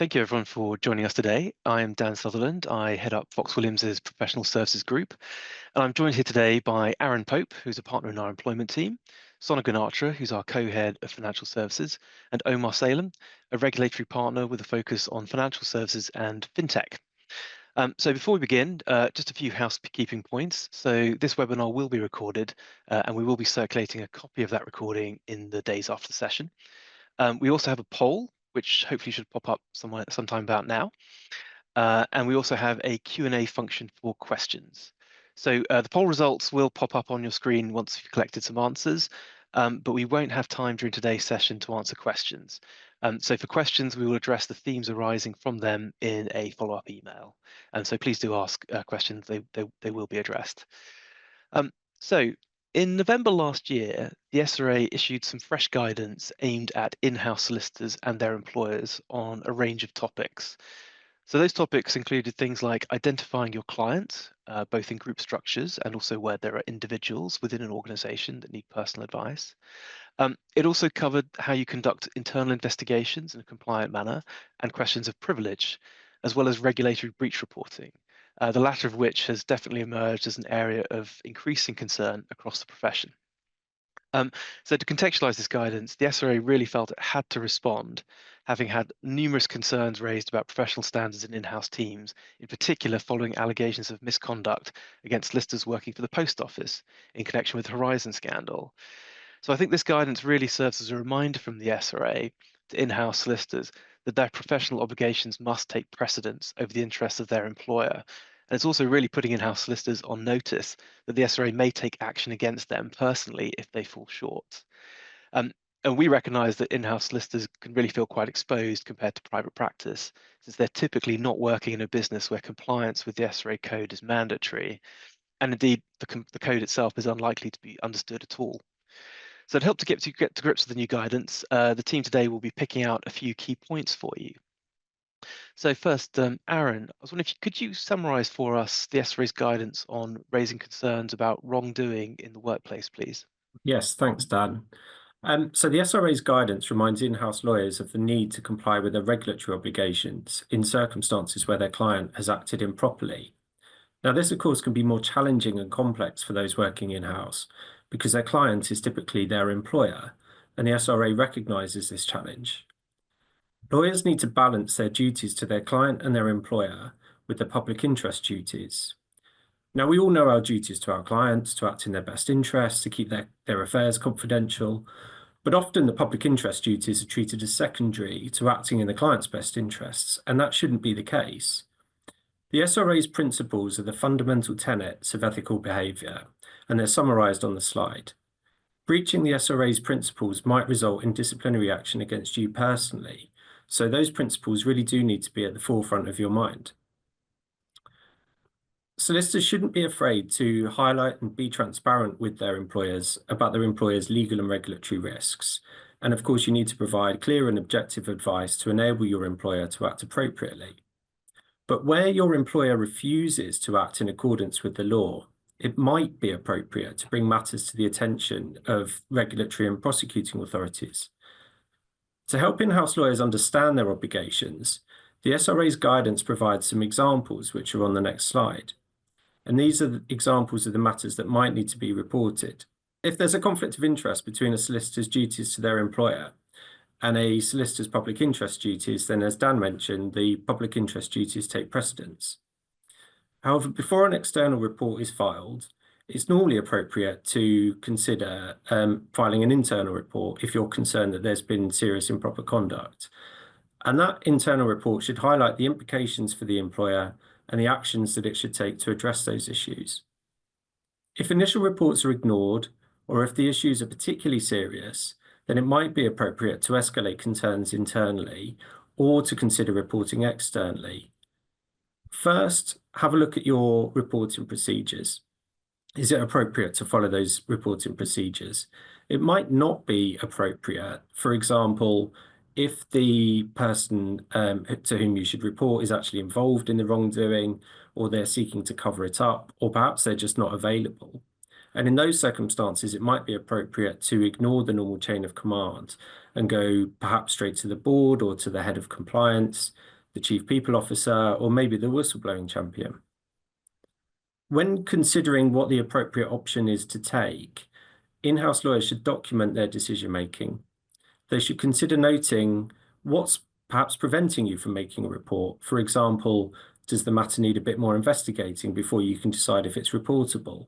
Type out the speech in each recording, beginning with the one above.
Thank you everyone for joining us today. I am Dan Sutherland. I head up Fox Williams's Professional Services Group, and I'm joined here today by Aaron Pope, who's a partner in our employment team, Sona Ganatra, who's our co-head of financial services, and Omar Salem, a regulatory partner with a focus on financial services and fintech. So before we begin, just a few housekeeping points. So this webinar will be recorded, and we will be circulating a copy of that recording in the days after the session. We also have a poll, which hopefully should pop up sometime about now. And we also have a Q&A function for questions. So the poll results will pop up on your screen once you've collected some answers, but we won't have time during today's session to answer questions. So for questions, we will address the themes arising from them in a follow-up email. And so please do ask questions, they will be addressed. So in November last year, the SRA issued some fresh guidance aimed at in-house solicitors and their employers on a range of topics. So those topics included things like identifying your client, both in group structures and also where there are individuals within an organization that need personal advice. It also covered how you conduct internal investigations in a compliant manner and questions of privilege, as well as regulatory breach reporting, the latter of which has definitely emerged as an area of increasing concern across the profession. So to contextualize this guidance, the SRA really felt it had to respond, having had numerous concerns raised about professional standards in in-house teams, in particular following allegations of misconduct against listers working for the Post Office in connection with the Horizon scandal. So I think this guidance really serves as a reminder from the SRA to in-house solicitors that their professional obligations must take precedence over the interests of their employer. And it's also really putting in-house solicitors on notice that the SRA may take action against them personally if they fall short. And we recognise that in-house solicitors can really feel quite exposed compared to private practice, since they're typically not working in a business where compliance with the SRA code is mandatory. And indeed, the code itself is unlikely to be understood at all. So to help to get to grips with the new guidance, the team today will be picking out a few key points for you. So first, Aaron, I was wondering if could you summarise for us the SRA's guidance on raising concerns about wrongdoing in the workplace, please? Yes, thanks, Dan. So the SRA's guidance reminds in-house lawyers of the need to comply with their regulatory obligations in circumstances where their client has acted improperly. Now, this, of course, can be more challenging and complex for those working in-house because their client is typically their employer, and the SRA recognises this challenge. Lawyers need to balance their duties to their client and their employer with the public interest duties. Now, we all know our duties to our clients, to act in their best interests, to keep their affairs confidential, but often the public interest duties are treated as secondary to acting in the client's best interests, and that shouldn't be the case. The SRA's principles are the fundamental tenets of ethical behaviour, and they're summarised on the slide. Breaching the SRA's principles might result in disciplinary action against you personally, so those principles really do need to be at the forefront of your mind. Solicitors shouldn't be afraid to highlight and be transparent with their employers about their employers' legal and regulatory risks. And of course, you need to provide clear and objective advice to enable your employer to act appropriately. But where your employer refuses to act in accordance with the law, it might be appropriate to bring matters to the attention of regulatory and prosecuting authorities. To help in-house lawyers understand their obligations, the SRA's guidance provides some examples which are on the next slide. And these are the examples of the matters that might need to be reported. If there's a conflict of interest between a solicitor's duties to their employer and a solicitor's public interest duties, then as Dan mentioned, the public interest duties take precedence. However, before an external report is filed, it's normally appropriate to consider filing an internal report if you're concerned that there's been serious improper conduct. And that internal report should highlight the implications for the employer and the actions that it should take to address those issues. If initial reports are ignored, or if the issues are particularly serious, then it might be appropriate to escalate concerns internally or to consider reporting externally. First, have a look at your reporting procedures. Is it appropriate to follow those reporting procedures? It might not be appropriate. For example, if the person to whom you should report is actually involved in the wrongdoing, or they're seeking to cover it up, or perhaps they're just not available. And in those circumstances, it might be appropriate to ignore the normal chain of command and go perhaps straight to the board or to the head of compliance, the chief people officer, or maybe the whistleblowing champion. When considering what the appropriate option is to take, in-house lawyers should document their decision making. They should consider noting what's perhaps preventing you from making a report. For example, does the matter need a bit more investigating before you can decide if it's reportable?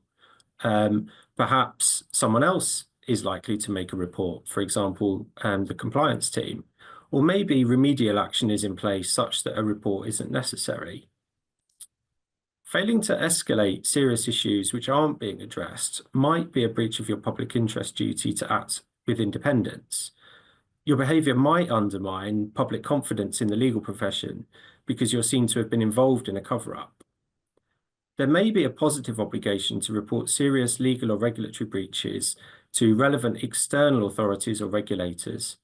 Perhaps someone else is likely to make a report, for example, the compliance team, or maybe remedial action is in place such that a report isn't necessary. Failing to escalate serious issues which aren't being addressed might be a breach of your public interest duty to act with independence. Your behaviour might undermine public confidence in the legal profession because you're seen to have been involved in a cover-up. There may be a positive obligation to report serious legal or regulatory breaches to relevant external authorities or regulators.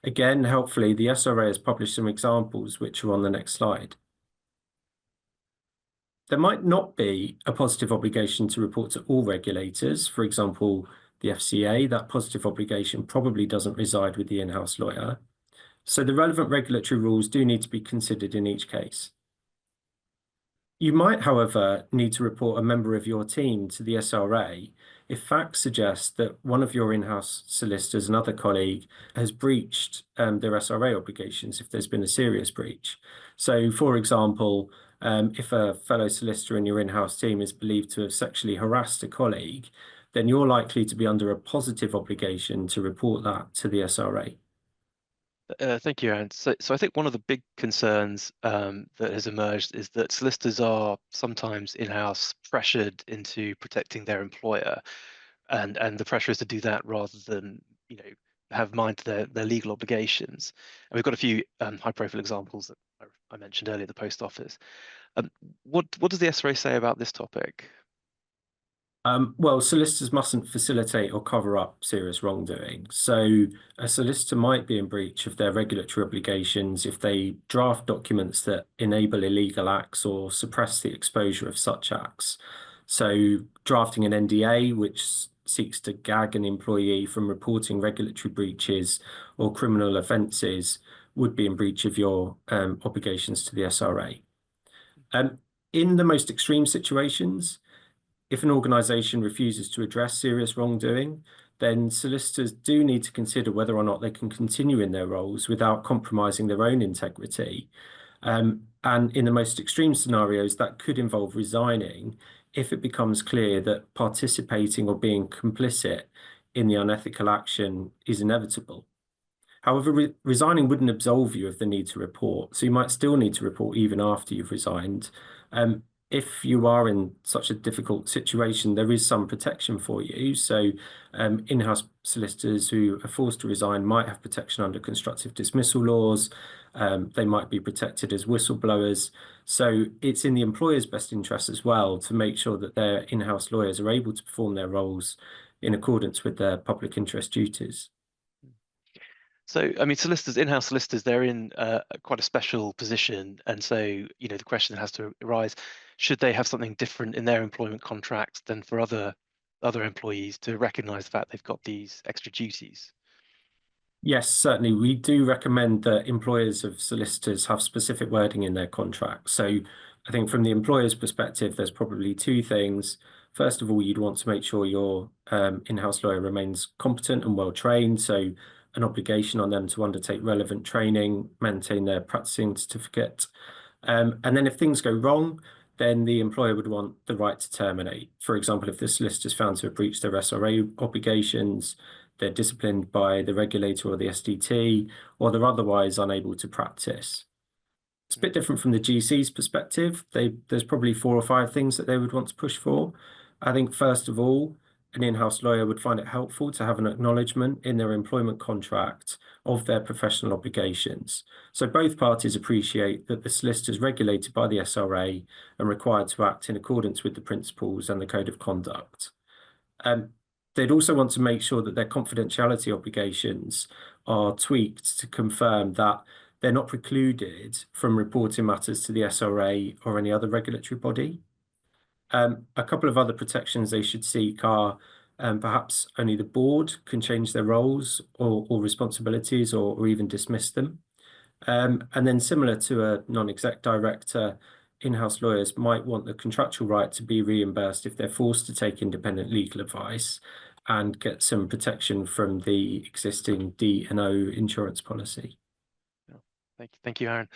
Again, helpfully, the SRA has published some examples which are on the next slide. There might not be a positive obligation to report to all regulators. For example, the FCA, that positive obligation probably doesn't reside with the in-house lawyer. So the relevant regulatory rules do need to be considered in each case. You might, however, need to report a member of your team to the SRA if facts suggest that one of your in-house solicitors, another colleague, has breached their SRA obligations if there's been a serious breach. So, for example, if a fellow solicitor in your in-house team is believed to have sexually harassed a colleague, then you're likely to be under a positive obligation to report that to the SRA. Thank you, Aaron. So I think one of the big concerns that has emerged is that solicitors are sometimes in-house pressured into protecting their employer, and the pressure is to do that rather than, have mind to their legal obligations. And we've got a few high-profile examples that I mentioned earlier, the post office. What does the SRA say about this topic? Well, solicitors mustn't facilitate or cover up serious wrongdoing. So a solicitor might be in breach of their regulatory obligations if they draft documents that enable illegal acts or suppress the exposure of such acts. So drafting an NDA, which seeks to gag an employee from reporting regulatory breaches or criminal offences, would be in breach of your obligations to the SRA. In the most extreme situations, if an organisation refuses to address serious wrongdoing, then solicitors do need to consider whether or not they can continue in their roles without compromising their own integrity. And in the most extreme scenarios, that could involve resigning if it becomes clear that participating or being complicit in the unethical action is inevitable. However, resigning wouldn't absolve you of the need to report, so you might still need to report even after you've resigned. If you are in such a difficult situation, there is some protection for you. So in-house solicitors who are forced to resign might have protection under constructive dismissal laws. They might be protected as whistleblowers. So it's in the employer's best interest as well to make sure that their in-house lawyers are able to perform their roles in accordance with their public interest duties. So, I mean, solicitors, in-house solicitors, they're in quite a special position, and so the question has to arise: should they have something different in their employment contract than for other employees to recognise the fact they've got these extra duties? Yes, certainly. We do recommend that employers of solicitors have specific wording in their contract. So I think from the employer's perspective, there's probably two things. First of all, you'd want to make sure your in-house lawyer remains competent and well trained. So an obligation on them to undertake relevant training, maintain their practicing certificate. And then if things go wrong, then the employer would want the right to terminate. For example, if the solicitor is found to have breached their SRA obligations, they're disciplined by the regulator or the SDT, or they're otherwise unable to practice. It's a bit different from the GC's perspective. There's probably 4 or 5 things that they would want to push for. I think, first of all, an in-house lawyer would find it helpful to have an acknowledgement in their employment contract of their professional obligations. So both parties appreciate that the solicitor is regulated by the SRA and required to act in accordance with the principles and the code of conduct. They'd also want to make sure that their confidentiality obligations are tweaked to confirm that they're not precluded from reporting matters to the SRA or any other regulatory body. A couple of other protections they should seek are perhaps only the board can change their roles or responsibilities or even dismiss them. And then similar to a non-exec director, in-house lawyers might want the contractual right to be reimbursed if they're forced to take independent legal advice and get some protection from the existing D&O insurance policy. Yeah. Thank you, Aaron.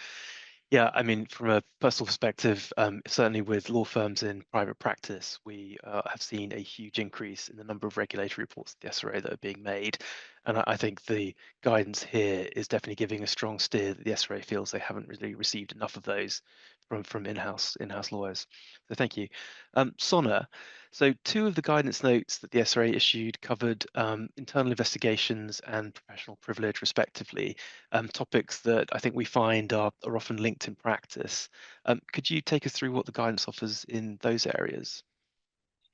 Yeah, I mean, from a personal perspective, certainly with law firms in private practice, we have seen a huge increase in the number of regulatory reports at the SRA that are being made. And I think the guidance here is definitely giving a strong steer that the SRA feels they haven't really received enough of those from in-house lawyers. So thank you. Sona, so two of the guidance notes that the SRA issued covered internal investigations and professional privilege, respectively, topics that I think we find are often linked in practice. Could you take us through what the guidance offers in those areas?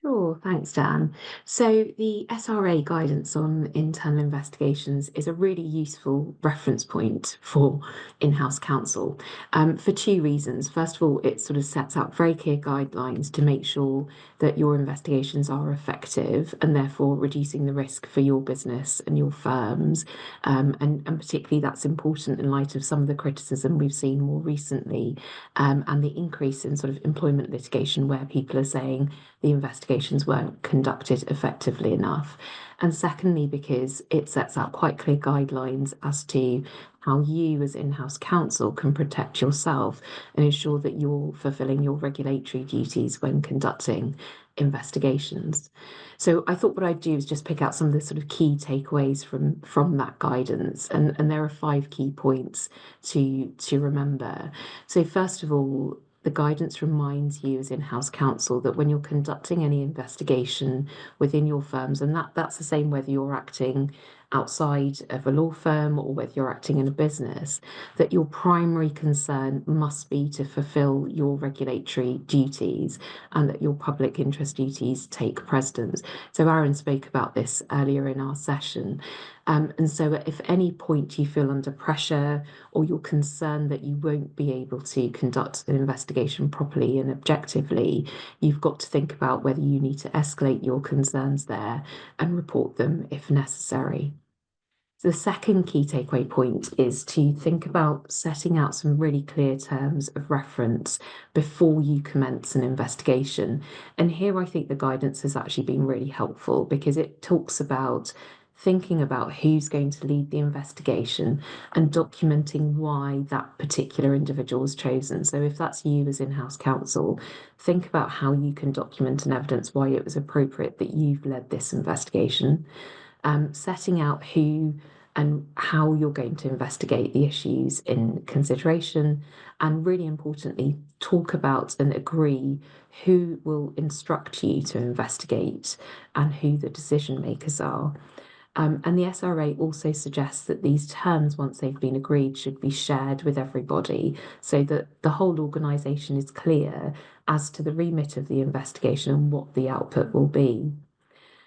Sure, thanks, Dan. So, the SRA guidance on internal investigations is a really useful reference point for in-house counsel for two reasons. First of all, it sort of sets out very clear guidelines to make sure that your investigations are effective and therefore reducing the risk for your business and your firms. And particularly that's important in light of some of the criticism we've seen more recently and the increase in sort of employment litigation where people are saying the investigations weren't conducted effectively enough. And secondly, because it sets out quite clear guidelines as to how you, as in-house counsel, can protect yourself and ensure that you're fulfilling your regulatory duties when conducting investigations. So I thought what I'd do is just pick out some of the sort of key takeaways from that guidance. And there are 5 key points to remember. So first of all, the guidance reminds you as in-house counsel that when you're conducting any investigation within your firms, and that's the same whether you're acting outside of a law firm or whether you're acting in a business, that your primary concern must be to fulfill your regulatory duties and that your public interest duties take precedence. So Aaron spoke about this earlier in our session. And so if at any point you feel under pressure or you're concerned that you won't be able to conduct an investigation properly and objectively, you've got to think about whether you need to escalate your concerns there and report them if necessary. The second key takeaway point is to think about setting out some really clear terms of reference before you commence an investigation. And here I think the guidance has actually been really helpful because it talks about thinking about who's going to lead the investigation and documenting why that particular individual was chosen. So if that's you as in-house counsel, think about how you can document and evidence why it was appropriate that you've led this investigation, setting out who and how you're going to investigate the issues in consideration, and really importantly, talk about and agree who will instruct you to investigate and who the decision makers are. And the SRA also suggests that these terms, once they've been agreed, should be shared with everybody so that the whole organisation is clear as to the remit of the investigation and what the output will be.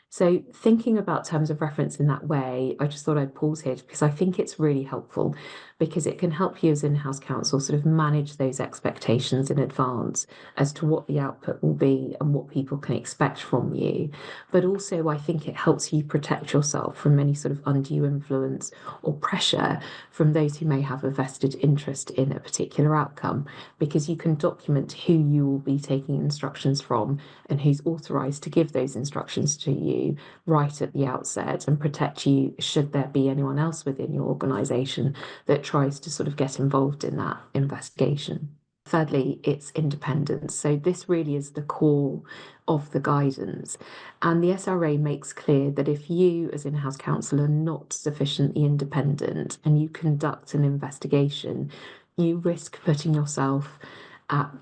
So, thinking about terms of reference in that way, I just thought I'd pause here because I think it's really helpful because it can help you as in-house counsel sort of manage those expectations in advance as to what the output will be and what people can expect from you. But also, I think it helps you protect yourself from any sort of undue influence or pressure from those who may have a vested interest in a particular outcome because you can document who you will be taking instructions from and who's authorized to give those instructions to you right at the outset and protect you should there be anyone else within your organization that tries to sort of get involved in that investigation. Thirdly, it's independence. So this really is the core of the guidance. And the SRA makes clear that if you, as in-house counsel, are not sufficiently independent and you conduct an investigation, you risk putting yourself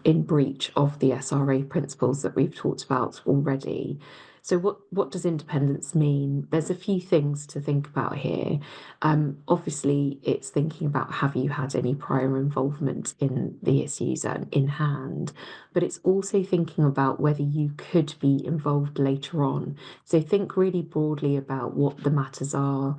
in breach of the SRA principles that we've talked about already. So what does independence mean? There's a few things to think about here. Obviously, it's thinking about have you had any prior involvement in the issues in hand, but it's also thinking about whether you could be involved later on. So think really broadly about what the matters are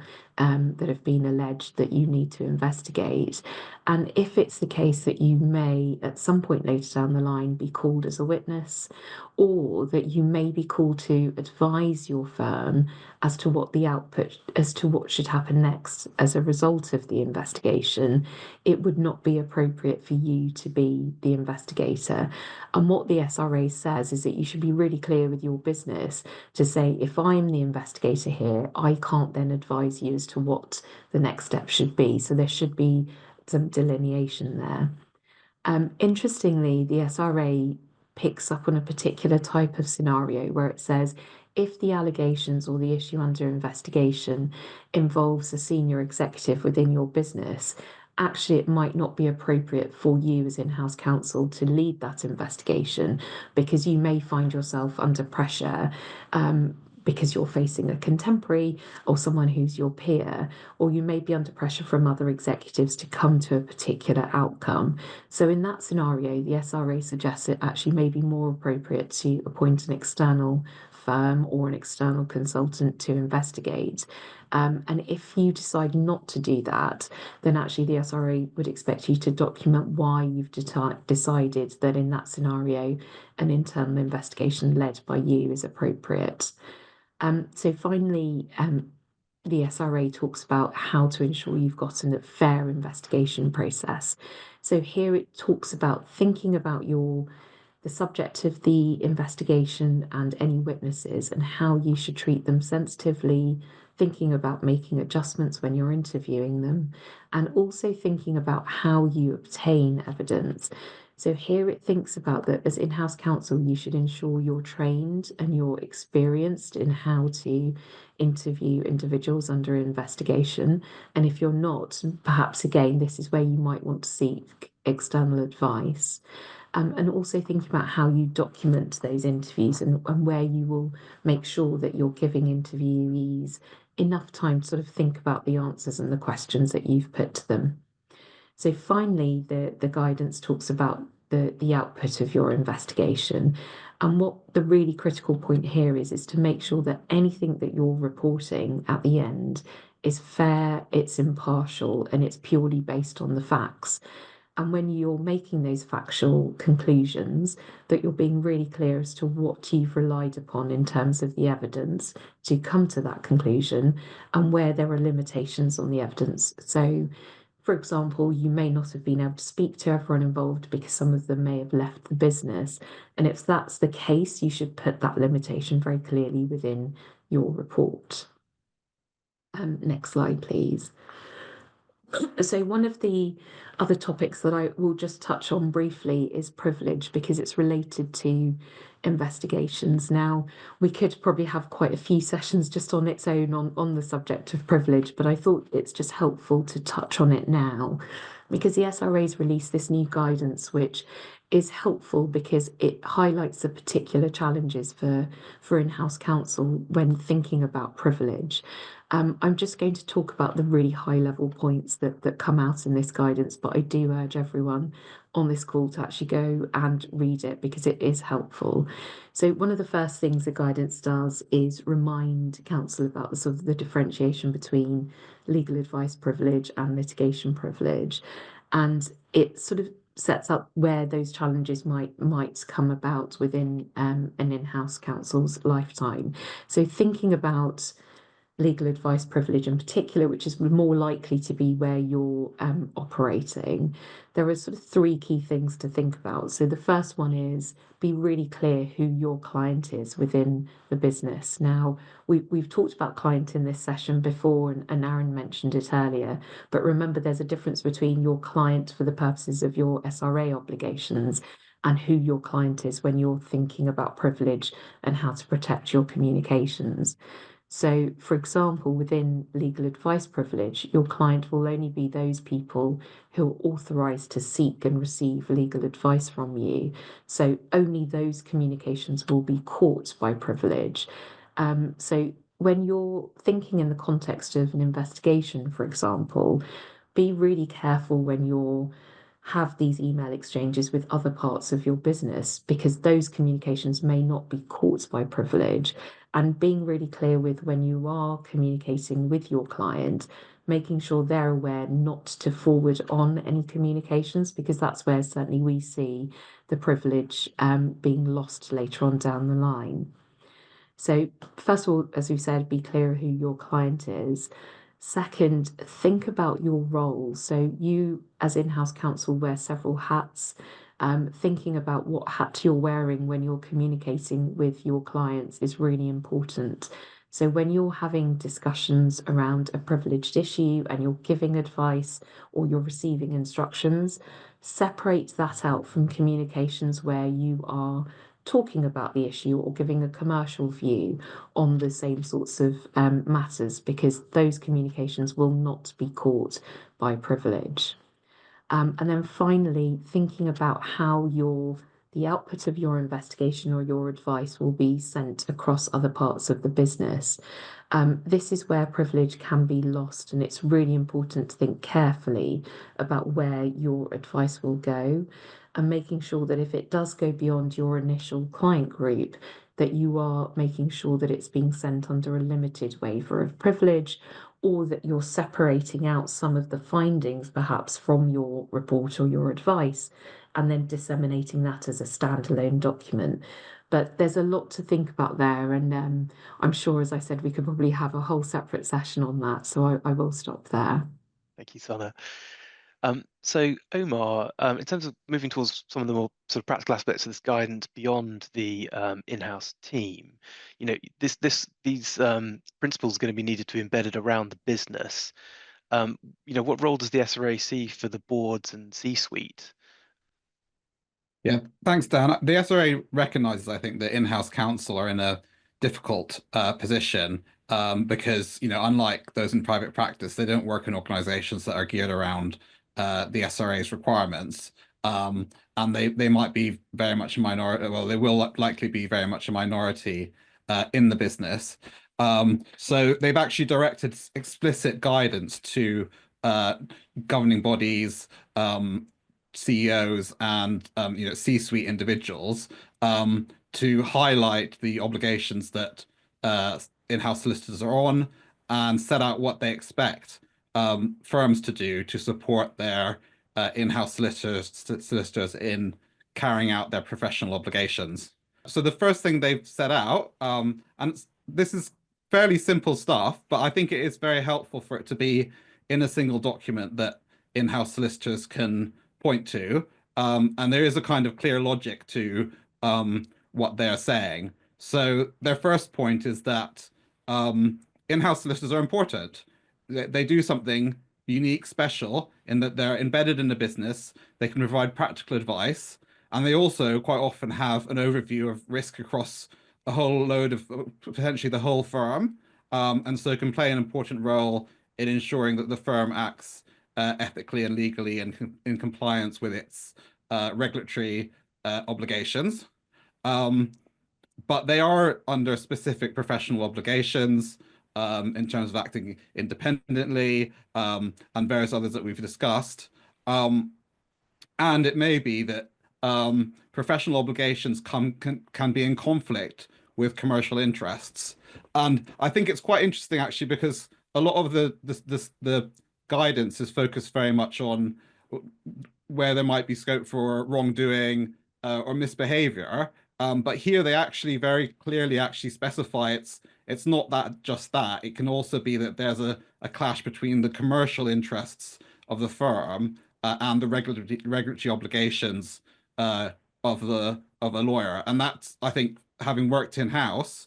that have been alleged that you need to investigate. And if it's the case that you may, at some point later down the line, be called as a witness, or that you may be called to advise your firm as to what the output, as to what should happen next as a result of the investigation, it would not be appropriate for you to be the investigator. And what the SRA says is that you should be really clear with your business to say, if I'm the investigator here, I can't then advise you as to what the next step should be. So there should be some delineation there. Interestingly, the SRA picks up on a particular type of scenario where it says if the allegations or the issue under investigation involves a senior executive within your business, actually it might not be appropriate for you as in-house counsel to lead that investigation because you may find yourself under pressure because you're facing a contemporary or someone who's your peer, or you may be under pressure from other executives to come to a particular outcome. So in that scenario, the SRA suggests it actually may be more appropriate to appoint an external firm or an external consultant to investigate. And if you decide not to do that, then actually the SRA would expect you to document why you've decided that in that scenario, an internal investigation led by you is appropriate. So finally, the SRA talks about how to ensure you've got a fair investigation process. So here it talks about thinking about the subject of the investigation and any witnesses and how you should treat them sensitively, thinking about making adjustments when you're interviewing them, and also thinking about how you obtain evidence. So here it thinks about that as in-house counsel, you should ensure you're trained and you're experienced in how to interview individuals under investigation. And if you're not, perhaps again, this is where you might want to seek external advice. And also thinking about how you document those interviews and where you will make sure that you're giving interviewees enough time to sort of think about the answers and the questions that you've put to them. So finally, the guidance talks about the output of your investigation. And what the really critical point here is to make sure that anything that you're reporting at the end is fair, it's impartial, and it's purely based on the facts. And when you're making those factual conclusions, that you're being really clear as to what you've relied upon in terms of the evidence to come to that conclusion and where there are limitations on the evidence. So, for example, you may not have been able to speak to everyone involved because some of them may have left the business. And if that's the case, you should put that limitation very clearly within your report. Next slide, please. So one of the other topics that I will just touch on briefly is privilege because it's related to investigations. Now, we could probably have quite a few sessions just on its own on the subject of privilege, but I thought it's just helpful to touch on it now because the SRA's released this new guidance, which is helpful because it highlights the particular challenges for in-house counsel when thinking about privilege. I'm just going to talk about the really high-level points that come out in this guidance, but I do urge everyone on this call to actually go and read it because it is helpful. So one of the first things the guidance does is remind counsel about the sort of the differentiation between legal advice privilege and litigation privilege. And it sort of sets up where those challenges might come about within an in-house counsel's lifetime. So thinking about legal advice privilege in particular, which is more likely to be where you're operating, there are sort of three key things to think about. So the first one is be really clear who your client is within the business. Now, we've talked about client in this session before, and Aaron mentioned it earlier, but remember there's a difference between your client for the purposes of your SRA obligations and who your client is when you're thinking about privilege and how to protect your communications. So, for example, within legal advice privilege, your client will only be those people who are authorised to seek and receive legal advice from you. So only those communications will be caught by privilege. So when you're thinking in the context of an investigation, for example, be really careful when you're have these email exchanges with other parts of your business, because those communications may not be caught by privilege. And being really clear with when you are communicating with your client, making sure they're aware not to forward on any communications, because that's where certainly we see the privilege being lost later on down the line. So, first of all, as we said, be clear who your client is. Second, think about your role. So, you as in-house counsel wear several hats. Thinking about what hat you're wearing when you're communicating with your clients is really important. So, when you're having discussions around a privileged issue and you're giving advice or you're receiving instructions, separate that out from communications where you are talking about the issue or giving a commercial view on the same sorts of matters, because those communications will not be caught by privilege. And then finally, thinking about how the output of your investigation or your advice will be sent across other parts of the business. This is where privilege can be lost, and it's really important to think carefully about where your advice will go, and making sure that if it does go beyond your initial client group, that you are making sure that it's being sent under a limited waiver of privilege, or that you're separating out some of the findings perhaps from your report or your advice and then disseminating that as a standalone document. But there's a lot to think about there, and I'm sure, as I said, we could probably have a whole separate session on that, so I will stop there. Thank you, Sana. So Omar, in terms of moving towards some of the more sort of practical aspects of this guidance beyond the in-house team, these principles are going to be needed to be embedded around the business. What role does the SRA see for the boards and C-suite? Yeah, thanks, Dan. The SRA recognizes, I think, that in-house counsel are in a difficult position because, unlike those in private practice, they don't work in organizations that are geared around the SRA's requirements. And they might be very much a minority. Well, they will likely be very much a minority in the business. So they've actually directed explicit guidance to governing bodies, CEOs and C-suite individuals to highlight the obligations that in-house solicitors are on and set out what they expect firms to do to support their in-house solicitors in carrying out their professional obligations. So the first thing they've set out, and this is fairly simple stuff, but I think it is very helpful for it to be in a single document that in-house solicitors can point to, and there is a kind of clear logic to what they're saying. So their first point is that in-house solicitors are important. They do something unique, special, in that they're embedded in the business, they can provide practical advice, and they also quite often have an overview of risk across a whole load of potentially the whole firm, and so can play an important role in ensuring that the firm acts ethically and legally and in compliance with its regulatory obligations. But they are under specific professional obligations in terms of acting independently and various others that we've discussed. And it may be that professional obligations can be in conflict with commercial interests. And I think it's quite interesting actually, because a lot of the guidance is focused very much on where there might be scope for wrongdoing or misbehavior. But here they actually very clearly actually specify it's not that just that. It can also be that there's a clash between the commercial interests of the firm and the regulatory obligations of a lawyer. And that's, I think, having worked in-house,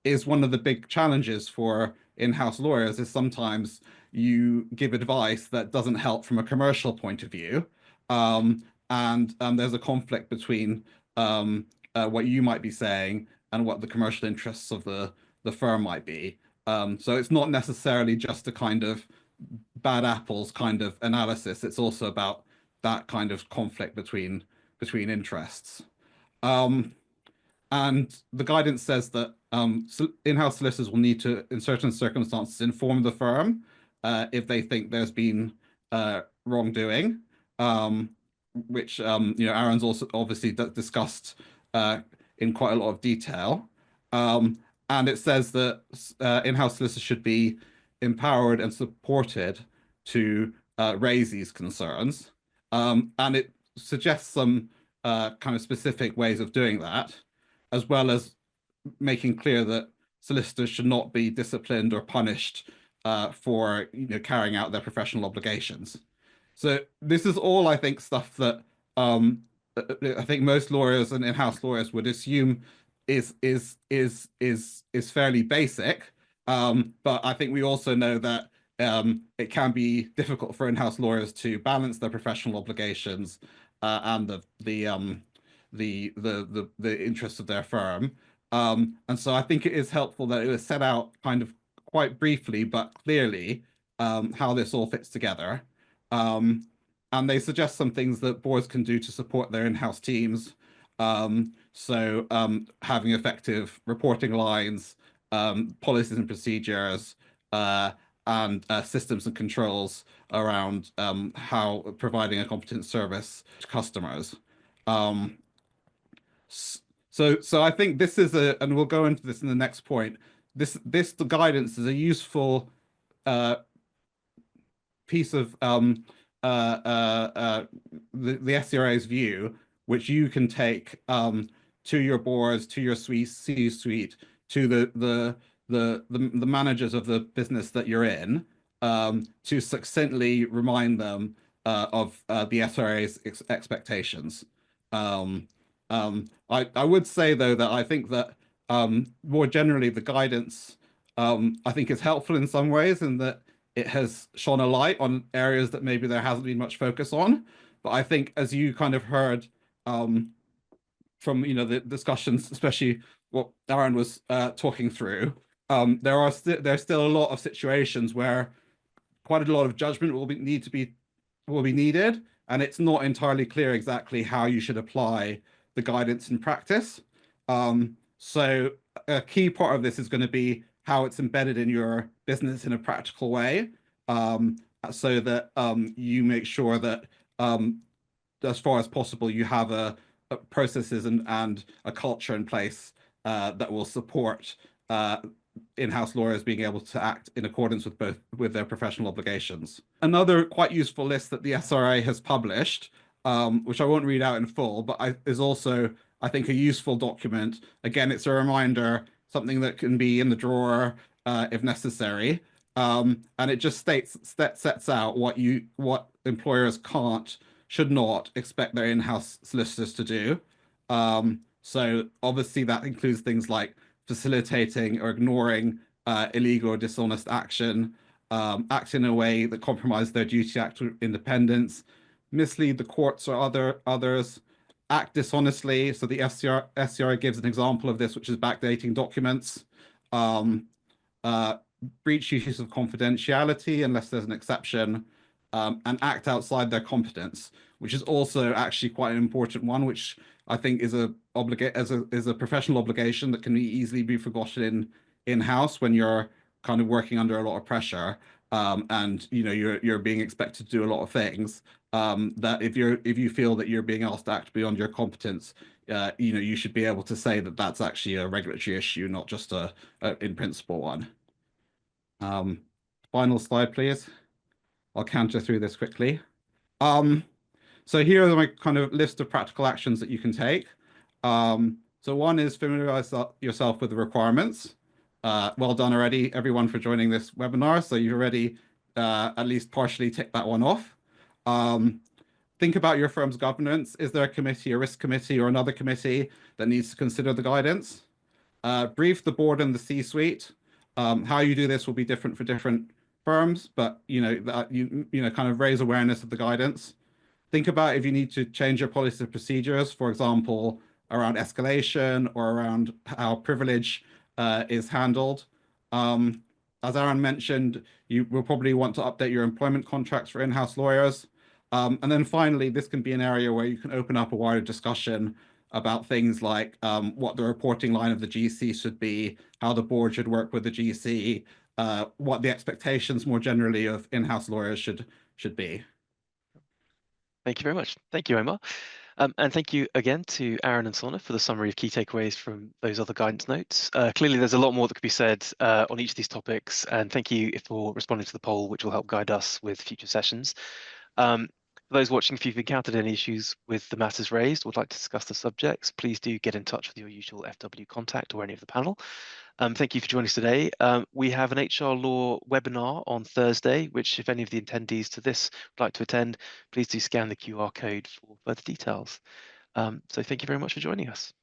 is one of the big challenges for in-house lawyers, is sometimes you give advice that doesn't help from a commercial point of view. And there's a conflict between what you might be saying and what the commercial interests of the firm might be. So it's not necessarily just a kind of bad apples kind of analysis. It's also about that kind of conflict between interests. And the guidance says that in-house solicitors will need to, in certain circumstances, inform the firm if they think there's been wrongdoing. which Aaron's also obviously discussed in quite a lot of detail. And it says that in-house solicitors should be empowered and supported to raise these concerns. And it suggests some kind of specific ways of doing that, as well as making clear that solicitors should not be disciplined or punished for carrying out their professional obligations. So this is all, I think, stuff that I think most lawyers and in-house lawyers would assume is fairly basic. But I think we also know that it can be difficult for in-house lawyers to balance their professional obligations and the interests of their firm. And so I think it is helpful that it was set out kind of quite briefly but clearly how this all fits together. And they suggest some things that boards can do to support their in-house teams. So having effective reporting lines, policies and procedures, and systems and controls around how providing a competent service to customers. So I think this is and we'll go into this in the next point. The guidance is a useful piece of the SRA's view, which you can take to your boards, to your C-suite, to the managers of the business that you're in, to succinctly remind them of the SRA's expectations. I would say though that I think that more generally the guidance I think is helpful in some ways in that it has shone a light on areas that maybe there hasn't been much focus on. But I think as you kind of heard from the discussions, especially what Aaron was talking through, there's still a lot of situations where quite a lot of judgment will be needed, and it's not entirely clear exactly how you should apply the guidance in practice. So a key part of this is going to be how it's embedded in your business in a practical way, so that you make sure that as far as possible you have a processes and a culture in place that will support in-house lawyers being able to act in accordance with their professional obligations. Another quite useful list that the SRA has published, which I won't read out in full, but is also, I think, a useful document. Again, it's a reminder, something that can be in the drawer if necessary. And it just sets out what employers should not expect their in-house solicitors to do. So obviously that includes things like facilitating or ignoring illegal or dishonest action, act in a way that compromises their duty to act with independence, mislead the courts or others, act dishonestly. So the SRA gives an example of this, which is backdating documents, breach uses of confidentiality unless there's an exception, and act outside their competence, which is also actually quite an important one, which I think is a professional obligation that can easily be forgotten in-house when you're kind of working under a lot of pressure, and you're being expected to do a lot of things. That if you feel that you're being asked to act beyond your competence, you should be able to say that that's actually a regulatory issue, not just a in principle one. Final slide, please. I'll canter through this quickly. So here are my kind of list of practical actions that you can take. So one is familiarize yourself with the requirements. Well done already, everyone, for joining this webinar. So you've already at least partially ticked that one off. Think about your firm's governance. Is there a committee, a risk committee, or another committee that needs to consider the guidance? Brief the board and the C-suite. How you do this will be different for different firms, but kind of raise awareness of the guidance. Think about if you need to change your policy and procedures, for example, around escalation or around how privilege is handled. As Aaron mentioned, you will probably want to update your employment contracts for in-house lawyers. And then finally, this can be an area where you can open up a wider discussion about things like what the reporting line of the GC should be, how the board should work with the GC, what the expectations more generally of in-house lawyers should be. Thank you very much. Thank you, Omar. And thank you again to Aaron and Sona for the summary of key takeaways from those other guidance notes. Clearly, there's a lot more that could be said on each of these topics, and thank you for responding to the poll, which will help guide us with future sessions. For those watching, if you've encountered any issues with the matters raised or would like to discuss the subjects, please do get in touch with your usual FW contact or any of the panel. Thank you for joining us today. We have an HR law webinar on Thursday, which if any of the attendees to this would like to attend, please do scan the QR code for further details. So thank you very much for joining us.